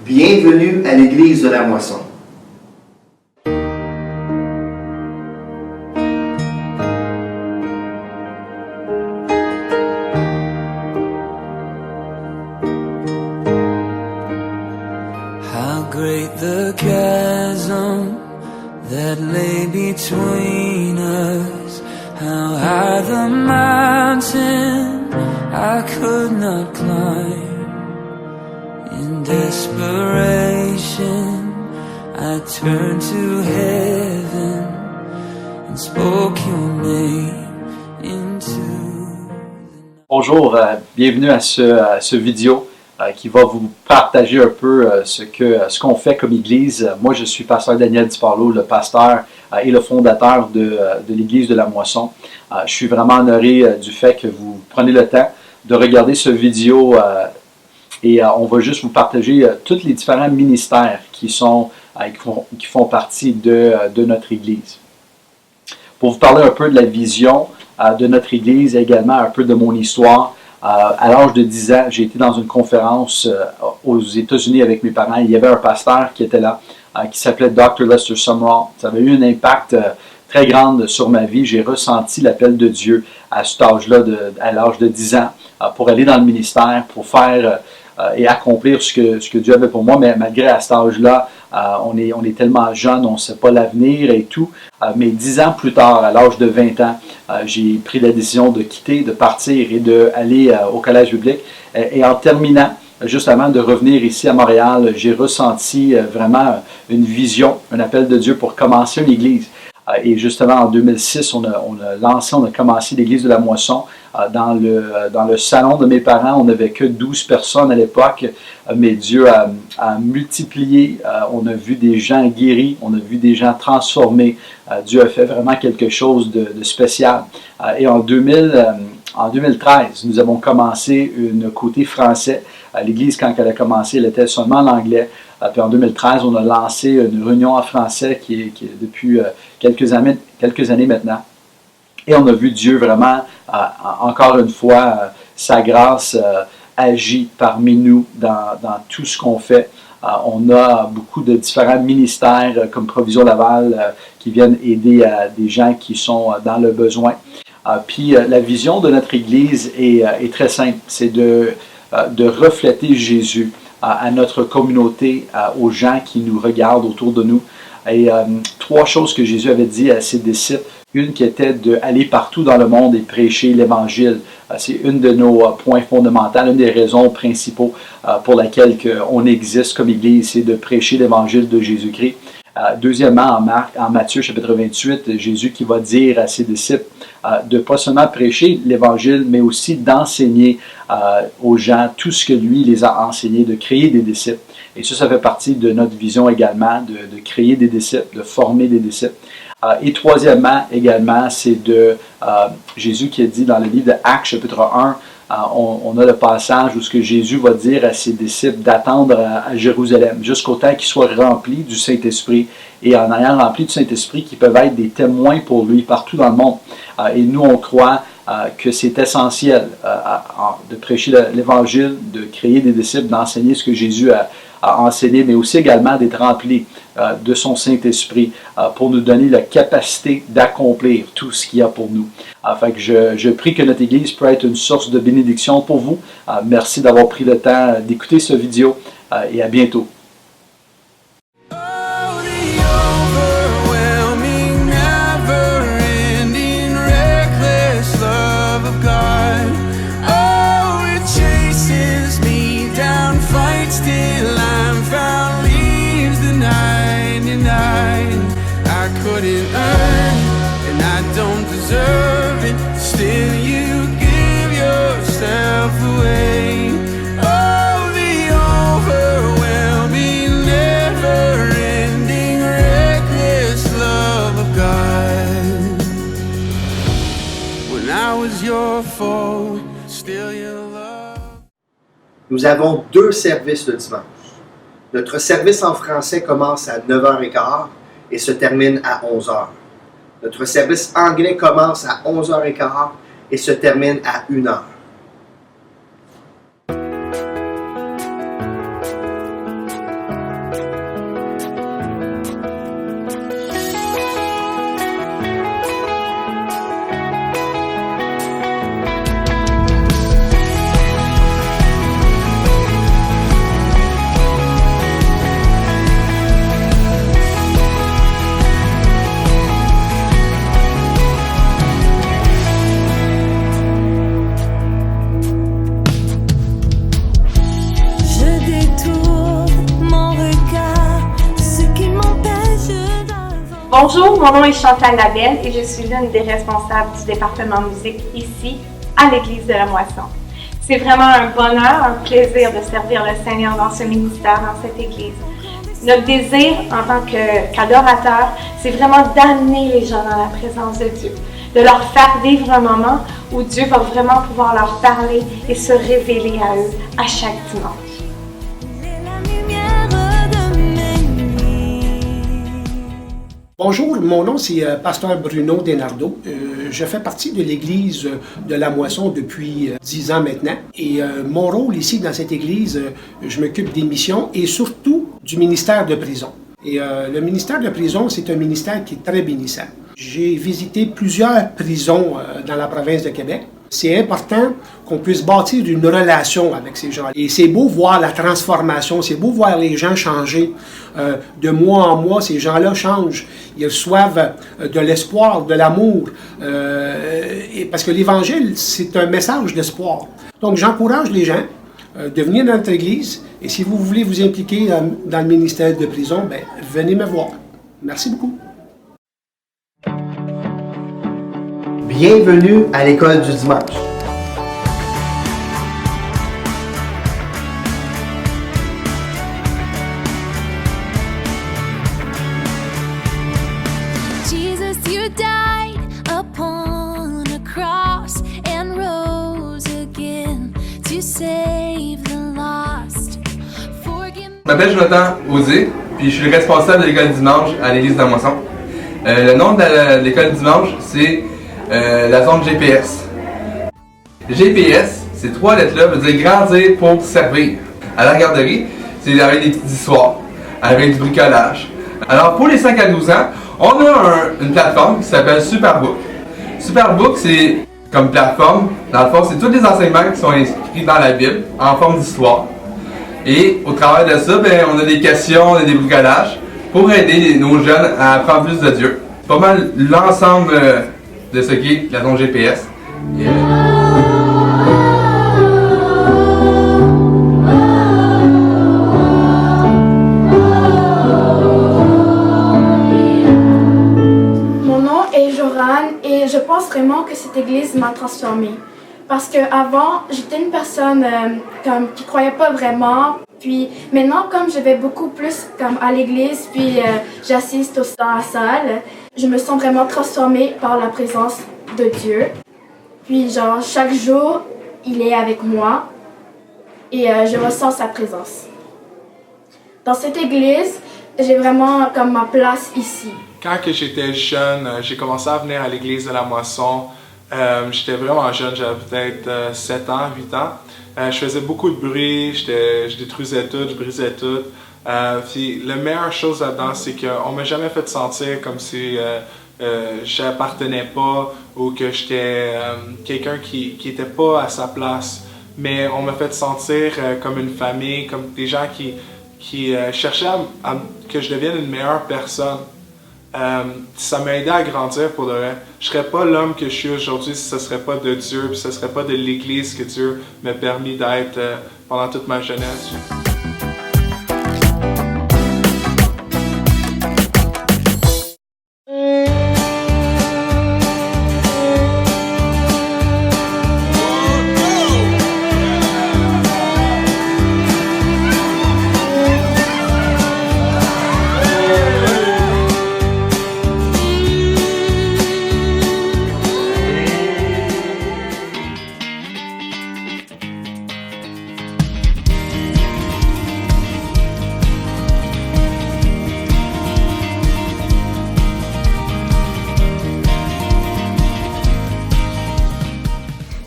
Bienvenue à l'Église de la Moisson. How great the chasm that lay between us, how high the mountain I could not climb. In desperation, I turned to heaven and spoke your name into the night. Bonjour, bienvenue à ce vidéo qui va vous partager un peu ce qu'on fait comme Église. Moi, je suis pasteur Daniel Di-Paolo, le pasteur et le fondateur de l'Église de la Moisson. Je suis vraiment honoré du fait que vous prenez le temps de regarder ce vidéo et on va juste vous partager tous les différents ministères qui font partie de notre Église. Pour vous parler un peu de la vision de notre Église et également un peu de mon histoire, à l'âge de 10 ans, j'ai été dans une conférence aux États-Unis avec mes parents. Il y avait un pasteur qui était là, qui s'appelait Dr. Lester Sumrall. Ça avait eu un impact très grand sur ma vie. J'ai ressenti l'appel de Dieu à cet âge-là, à l'âge de 10 ans, pour aller dans le ministère, pour faire et accomplir ce que Dieu avait pour moi. Mais malgré à cet âge-là, on est tellement jeune, on ne sait pas l'avenir et tout. Mais 10 ans plus tard, à l'âge de 20 ans, j'ai pris la décision de quitter, de partir et d'aller au collège biblique. Et en terminant, juste avant de revenir ici à Montréal, j'ai ressenti vraiment une vision, un appel de Dieu pour commencer une église. Et justement, en 2006, on a commencé l'Église de la Moisson dans le salon de mes parents. On n'avait que 12 personnes à l'époque, mais Dieu a multiplié. On a vu des gens guéris, on a vu des gens transformés. Dieu a fait vraiment quelque chose de spécial. Et en 2013, nous avons commencé une côté français. L'Église, quand elle a commencé, elle était seulement en anglais. Puis en 2013, on a lancé une réunion en français qui est depuis quelques années maintenant. Et on a vu Dieu vraiment, encore une fois, sa grâce agit parmi nous dans tout ce qu'on fait. On a beaucoup de différents ministères comme Provision Laval qui viennent aider des gens qui sont dans le besoin. Puis la vision de notre Église est très simple, c'est de refléter Jésus à notre communauté, aux gens qui nous regardent autour de nous. Et 3 choses que Jésus avait dit à ses disciples. Une qui était d'aller partout dans le monde et prêcher l'Évangile. C'est une de nos points fondamentaux, une des raisons principaux pour laquelle on existe comme Église, c'est de prêcher l'Évangile de Jésus-Christ. Deuxièmement, en Matthieu chapitre 28, Jésus qui va dire à ses disciples de pas seulement prêcher l'Évangile, mais aussi d'enseigner aux gens tout ce que lui les a enseignés, de créer des disciples. Et ça fait partie de notre vision également, de créer des disciples, de former des disciples. Et troisièmement, également, c'est de Jésus qui a dit dans le livre de Actes chapitre 1, on a le passage où ce que Jésus va dire à ses disciples d'attendre à Jérusalem jusqu'au temps qu'ils soient remplis du Saint-Esprit. Et en ayant rempli du Saint-Esprit, qu'ils peuvent être des témoins pour lui partout dans le monde. Et nous, on croit que c'est essentiel de prêcher l'Évangile, de créer des disciples, d'enseigner ce que Jésus a enseigné, mais aussi également d'être rempli de son Saint-Esprit pour nous donner la capacité d'accomplir tout ce qu'il y a pour nous. Fait que je prie que notre Église peut être une source de bénédiction pour vous. Merci d'avoir pris le temps d'écouter cette vidéo et à bientôt. Couldn't earn, and I don't deserve it. Still, you give yourself away. Oh, the overwhelming, never-ending, reckless love of God. When I was your foe, still your love. Nous avons 2 services le dimanche. Notre service en français commence à 9h15 et se termine à 11h. Notre service anglais commence à 11h15 et se termine à 1h. Bonjour, mon nom est Chantal Labelle et je suis l'une des responsables du département musique ici, à l'Église de la Moisson. C'est vraiment un bonheur, un plaisir de servir le Seigneur dans ce ministère, dans cette Église. Notre désir en tant qu'adorateur, c'est vraiment d'amener les gens dans la présence de Dieu, de leur faire vivre un moment où Dieu va vraiment pouvoir leur parler et se révéler à eux à chaque dimanche. Bonjour, mon nom c'est Pasteur Bruno Desnardeaux. Je fais partie de l'Église de la Moisson depuis 10 ans maintenant. Et mon rôle ici dans cette Église, je m'occupe des missions et surtout du ministère de prison. Et le ministère de prison, c'est un ministère qui est très bénissant. J'ai visité plusieurs prisons dans la province de Québec. C'est important qu'on puisse bâtir une relation avec ces gens. Et c'est beau voir la transformation, c'est beau voir les gens changer. De mois en mois, ces gens-là changent. Ils reçoivent de l'espoir, de l'amour. Parce que l'Évangile, c'est un message d'espoir. Donc j'encourage les gens de venir dans notre Église. Et si vous voulez vous impliquer dans le ministère de prison, ben, venez me voir. Merci beaucoup. Bienvenue à l'école du dimanche. Jesus, you died upon a cross and rose again to save the lost. Forgive me. Je m'appelle Jonathan Osé, puis je suis le responsable de l'école dimanche à l'église de la Moisson. Le nom de l'école dimanche, c'est la zone GPS. GPS, ces 3 lettres-là veut dire grandir pour servir. À la garderie, c'est avec des petites histoires, avec du bricolage. Alors pour les 5 à 12 ans, on a une plateforme qui s'appelle Superbook. Superbook, c'est comme plateforme, dans le fond, c'est tous les enseignements qui sont inscrits dans la Bible en forme d'histoire. Et au travers de ça, ben, on a des questions, on a des bricolages pour aider nos jeunes à apprendre plus de Dieu. C'est pas mal l'ensemble de ce qu'est la zone GPS. Mon nom est Joran et je pense vraiment que cette église m'a transformée. Parce qu'avant, j'étais une personne qui croyait pas vraiment. Puis maintenant, comme je vais beaucoup plus à l'église, puis j'assiste dans la salle, je me sens vraiment transformée par la présence de Dieu. Puis chaque jour, il est avec moi et je ressens sa présence. Dans cette église, j'ai vraiment ma place ici. Quand j'étais jeune, j'ai commencé à venir à l'église de la Moisson. J'étais vraiment jeune, j'avais peut-être 7 ans, 8 ans. Je faisais beaucoup de bruit, je détruisais tout, je brisais tout. Puis la meilleure chose là-dedans, c'est qu'on m'a jamais fait sentir comme si je n'appartenais pas ou que j'étais quelqu'un qui n'était pas à sa place. Mais on m'a fait sentir comme une famille, comme des gens qui cherchaient à que je devienne une meilleure personne. Ça m'a aidé à grandir pour de vrai. Je serais pas l'homme que je suis aujourd'hui si ce serait pas de Dieu, puis ce serait pas de l'Église que Dieu m'a permis d'être pendant toute ma jeunesse.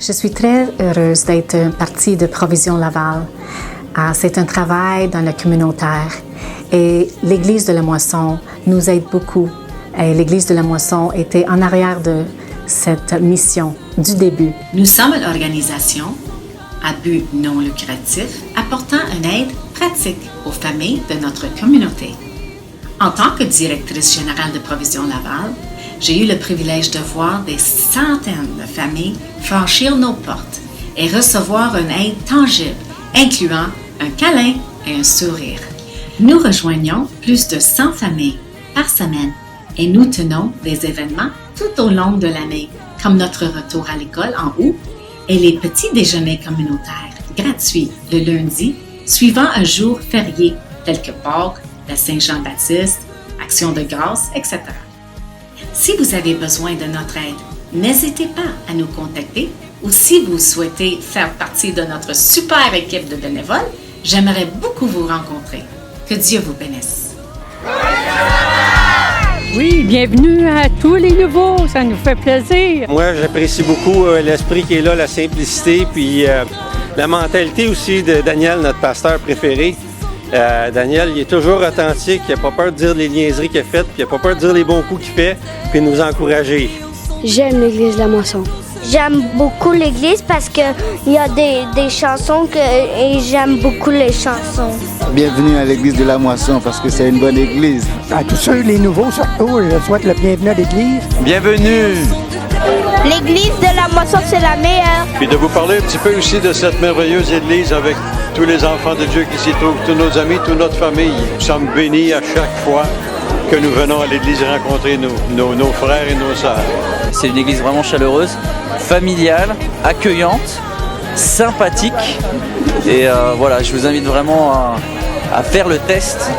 Je suis très heureuse d'être partie de Provision Laval. C'est un travail dans le communautaire et l'Église de la Moisson nous aide beaucoup. Et l'Église de la Moisson était en arrière de cette mission du début. Nous sommes une organisation à but non lucratif apportant une aide pratique aux familles de notre communauté. En tant que directrice générale de Provision Laval, j'ai eu le privilège de voir des centaines de familles franchir nos portes et recevoir une aide tangible, incluant un câlin et un sourire. Nous rejoignons plus de 100 familles par semaine Et nous tenons des événements tout au long de l'année, comme notre retour à l'école en août et les petits déjeuners communautaires gratuits le lundi, suivant un jour férié tel que Pâques, la Saint-Jean-Baptiste, Action de grâce, etc. Si vous avez besoin de notre aide, n'hésitez pas à nous contacter ou si vous souhaitez faire partie de notre super équipe de bénévoles, j'aimerais beaucoup vous rencontrer. Que Dieu vous bénisse. Oui, bienvenue à tous les nouveaux, ça nous fait plaisir. Moi, j'apprécie beaucoup l'esprit qui est là, la simplicité, puis la mentalité aussi de Daniel, notre pasteur préféré. Daniel, il est toujours authentique, il n'a pas peur de dire les niaiseries qu'il a faites, puis il n'a pas peur de dire les bons coups qu'il fait, puis de nous encourager. J'aime l'église de la Moisson. J'aime beaucoup l'église parce qu'il y a des chansons et j'aime beaucoup les chansons. Bienvenue à l'église de la Moisson parce que c'est une bonne église. À tous ceux, les nouveaux surtout, je souhaite le bienvenu à l'église. Bienvenue! L'église de la Moisson, c'est la meilleure. Puis de vous parler un petit peu aussi de cette merveilleuse église avec tous les enfants de Dieu qui s'y trouvent, tous nos amis, toute notre famille. Nous sommes bénis à chaque fois que nous venons à l'église rencontrer nos frères et nos sœurs. C'est une église vraiment chaleureuse, familiale, accueillante, sympathique. Et voilà, je vous invite vraiment à faire le test.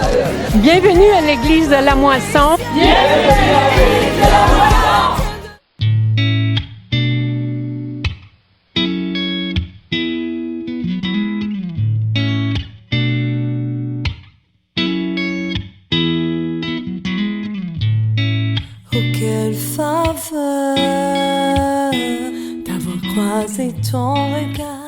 Bienvenue à l'église de la Moisson. Oh, quelle faveur d'avoir croisé ton regard.